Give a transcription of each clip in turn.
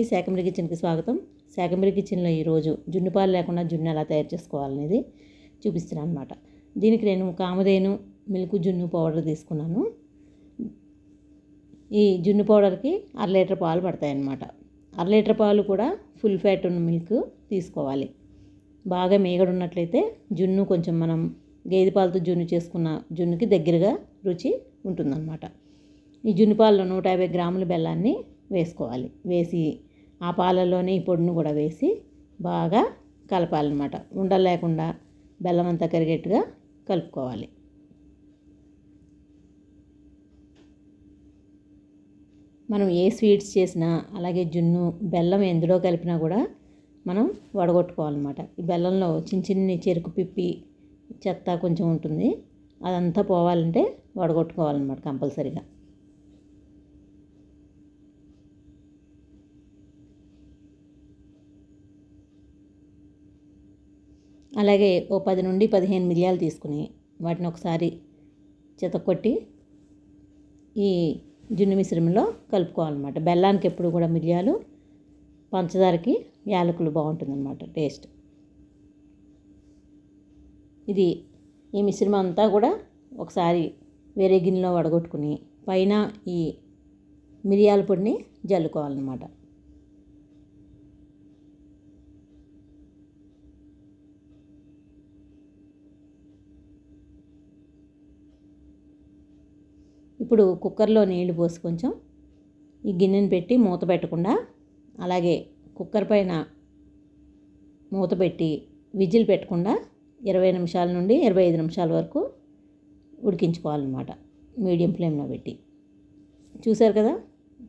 శాకంబరి కిచెన్కి స్వాగతం. శాకంబరి కిచెన్లో ఈరోజు జున్ను పాలు లేకుండా జున్ను ఎలా తయారు చేసుకోవాలనేది చూపిస్తున్నాను అనమాట. దీనికి నేను కామధేను మిల్క్ జున్ను పౌడర్ తీసుకున్నాను. ఈ జున్ను పౌడర్కి 1/2 లీటర్ పాలు పడతాయన్నమాట. 1/2 లీటర్ పాలు కూడా ఫుల్ ఫ్యాట్ ఉన్న మిల్క్ తీసుకోవాలి. బాగా మీగడున్నట్లయితే జున్ను కొంచెం మనం గేదె పాలతో జున్ను చేసుకున్న జున్నుకి దగ్గరగా రుచి ఉంటుందన్నమాట. ఈ జున్ను పాలలో 150 గ్రాముల బెల్లాన్ని వేసుకోవాలి. వేసి ఆ పాలల్లోనే ఈ పొడిని కూడా వేసి బాగా కలపాలన్నమాట. ఉండలు లేకుండా బెల్లం అంతా కరిగేట్టుగా కలుపుకోవాలి. మనం ఏ స్వీట్స్ చేసినా అలాగే జున్ను బెల్లం ఎందులో కలిపినా కూడా మనం వడగొట్టుకోవాలన్నమాట. ఈ బెల్లంలో చిన్ని చెరుకు పిప్పి చెత్త కొంచెం ఉంటుంది. అదంతా పోవాలంటే వడగొట్టుకోవాలన్నమాట కంపల్సరీగా. అలాగే ఓ 10 నుండి 15 మిరియాలు తీసుకుని వాటిని ఒకసారి చితక్కొట్టి ఈ జున్ను మిశ్రమంలో కలుపుకోవాలన్నమాట. బెల్లానికి ఎప్పుడు కూడా మిరియాలు, పంచదారకి యాలకులు బాగుంటుందన్నమాట టేస్ట్. ఈ మిశ్రమం అంతా కూడా ఒకసారి వేరే గిన్నెలో వడగొట్టుకుని పైన ఈ మిరియాల పొడిని జల్లుకోవాలన్నమాట. ఇప్పుడు కుక్కర్లో నీళ్లు పోసి కొంచెం ఈ గిన్నెని పెట్టి మూత పెట్టకుండా అలాగే కుక్కర్ పైన మూత పెట్టి విజిల్ పెట్టకుండా 20 నిమిషాల నుండి 25 నిమిషాల వరకు ఉడికించుకోవాలన్నమాట. మీడియం ఫ్లేమ్లో పెట్టి. చూసారు కదా,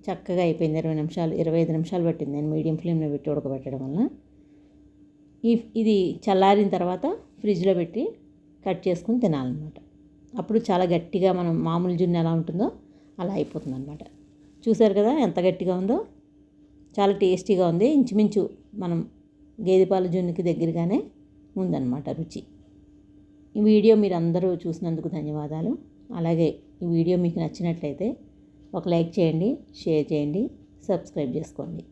చక్కగా అయిపోయింది. 25 నిమిషాలు పట్టింది నేను మీడియం ఫ్లేమ్లో పెట్టి ఉడకబెట్టడం వల్ల. ఇది చల్లారిన తర్వాత ఫ్రిడ్జ్లో పెట్టి కట్ చేసుకుని తినాలన్నమాట. అప్పుడు చాలా గట్టిగా మనం మామూలు జున్ను ఎలా ఉంటుందో అలా అయిపోతుంది అనమాట. చూసారు కదా ఎంత గట్టిగా ఉందో, చాలా టేస్టీగా ఉంది. ఇంచుమించు మనం గేదె పాల జున్నుకి దగ్గరగానే ఉందన్నమాట రుచి. ఈ వీడియో మీరు అందరూ చూసినందుకు ధన్యవాదాలు. అలాగే ఈ వీడియో మీకు నచ్చినట్లయితే ఒక లైక్ చేయండి, షేర్ చేయండి, సబ్స్క్రైబ్ చేసుకోండి.